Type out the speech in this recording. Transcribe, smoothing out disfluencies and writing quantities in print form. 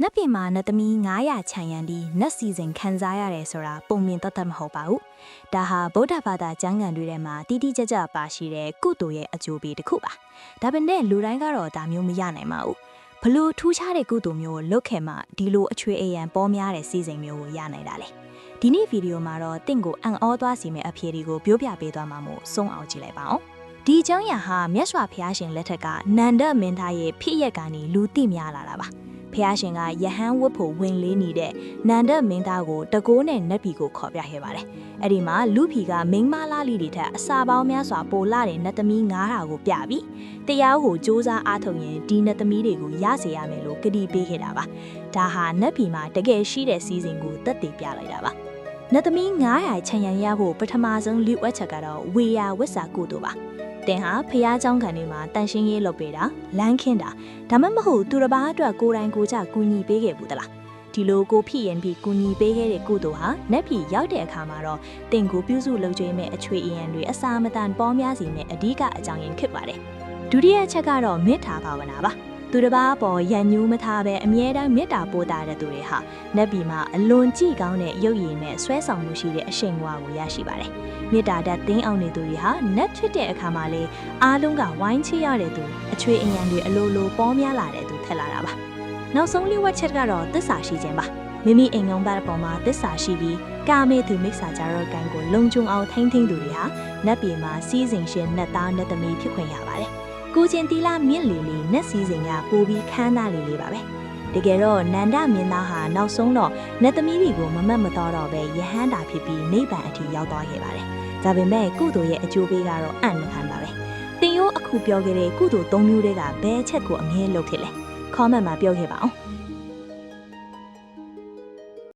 နတ်ပြည်မှာနတ်သမီး900ခြံရံပြီးနတ်စီစဉ်ခံစားရတယ်ဆိုတာပုံမြင်တတ်မဟုတ်ပါဘူး။ဒါဟာဗုဒ္ဓဘာသာကျမ်းဂန်တွေထဲမှာတိတိကျကျပါရှိတဲ့ကုသိုလ်ရဲ့အကျိုးပေးတစ်ခုပါ။ဒါပေမဲ့လူတိုင်းကတော့ဒါမျိုးမရနိုင်ပါဘူး။ဘလို့ထူးခြားတဲ့ကုသိုလ်မျိုးကိုလုပ်ခဲ့မှဒီလိုအချွေအယံပေါ်များတဲ့စီစဉ်မျိုးကိုရနိုင်တာလေ။ဒီနေ့ဗီဒီယိုမှာတော့တင့်ကိုအံ့ဩသွားစီမဲ့အဖြေတွေကိုပြောပြပေးသွားမှာမို့ဆုံးအောင်ကြည့်လိုက်ပါအောင်။ဒီကျမ်းရာဟာမြတ်စွာဘုရားရှင်လက်ထက်ကနန္ဒမင်းသားရဲ့ဖြစ်ရက်ကနေလူသိများလာတာပါ။ဖះရှင်ကယဟန်ဝတ်ဖို့ဝင်လေးနေတဲ့နန္ဒမင်းသားကိုတကိုးနဲ့နတ်ပြည်ကိုခေါ်ပြခဲ့ပါတယ်။အဲ့ဒီမှာလူဖြီကမိန်းမလားလေးတွေထက်အစာပေါင်းများစွာပိုလာတဲ့နတ်သမီး900ကိုပြပြီးတရားကိုစူးစမ်းအားထုတ်ရင်ဒီနတ်သမီးတွေကိုရစေရမယ်လို့ကတိပေးခဲ့တာပါ။ဒါဟာနတ်ပြည်မှာတကယ်ရှိတဲ့စီစဉ်ကိုသက်သေပြလိုက်တာပါ။နတ်သမီး900ခြံရံရဖို့ပထမဆုံးလူဝက်ချက်ကတော့ဝေယဝစ္စာကုသိုလ်ပါ။တင်ဟာဖះเจ้าခံတွေမှာတန်ရှင်းရေးလုပ်ပေးတာလမ်းခင်းတာဒါမှမဟုတ်သူတစ်ပါးအတွက်ကိုယ်တိုင်ကိုယ်ကျကူညီပေးခဲ့ဘူးတလားဒီလိုကိုဖြစ်ရင်ပြီးကူညီပေးခဲ့တဲ့ကုသိုလ်ဟာနတ်ပြည်ရောက်တဲ့အခါမှာတော့တင်ကိုပြုစုလုပ်ကြွေးမဲ့အချွေအယံတွေအစာမတန်ပေါများစီမဲ့အဓိကအကြောင်းရင်းဖြစ်ပါတယ်ဒုတိယချက်ကတော့မေတ္တာဘာဝနာပါသူတစ်ပါးအပေါ်ရန်ညူးမထားပဲအမြဲတမ်းမေတ္တာပို့တာတဲ့သူတွေဟာနတ်ပြည်မှာအလွန်ကြည်ကောင်းတဲ့ရုပ်ရည်နဲ့ဆွဲဆောင်မှုရှိတဲ့အရှိန်အဝါကိုရရှိပါတယ်မေတ္တာဓာတ်သင်းအောင်နေသူတွေဟာနတ်ဖြစ်တဲ့အခါမှာလေအားလုံးကဝိုင်းချရတဲ့သူအချွေအယံတွေအလိုလိုပေါများလာတဲ့သူထက်လာတာပါနောက်ဆုံးလေးဝက်ချက်ကတော့သစ္စာရှိခြင်းပါမိမိအိမ်ငုံဘတ်ပေါ်မှာသစ္စာရှိပြီးကာမေသူမိစ္ဆာကြရောကံကိုလုံခြုံအောင်ထိန်းသိမ်းသူတွေဟာနတ်ပြည်မှာစီးစိမ်ရှင်နတ်သားနတ်သမီးဖြစ်ခွင့်ရပါတယ်ကိုချင်းတီလာမြင့်လီလီနတ်စီစဉ်ကပိုပြီးခမ်းနားလေးပါပဲတကယ်တော့နန္ဒမင်းသားဟာနောက်ဆုံးတော့နတ်သမီးတွေကိုမမတ်မတော်တော့ပဲယဟန်တာဖြစ်ပြီးနိဗ္ဗာန်အထိရောက်သွားခဲ့ပါတယ်ဒါပေမဲ့ကုသိုလ်ရဲ့အကျိုးပေးကတော့အံ့မခံပါပဲတင်ရိုးအခုပြောခဲ့တဲ့ကုသိုလ်3မျိုးတည်းကဘယ်ချက်ကိုအမြဲလုပ်ဖြစ်လဲ comment မှာပြောခဲ့ပါအောင်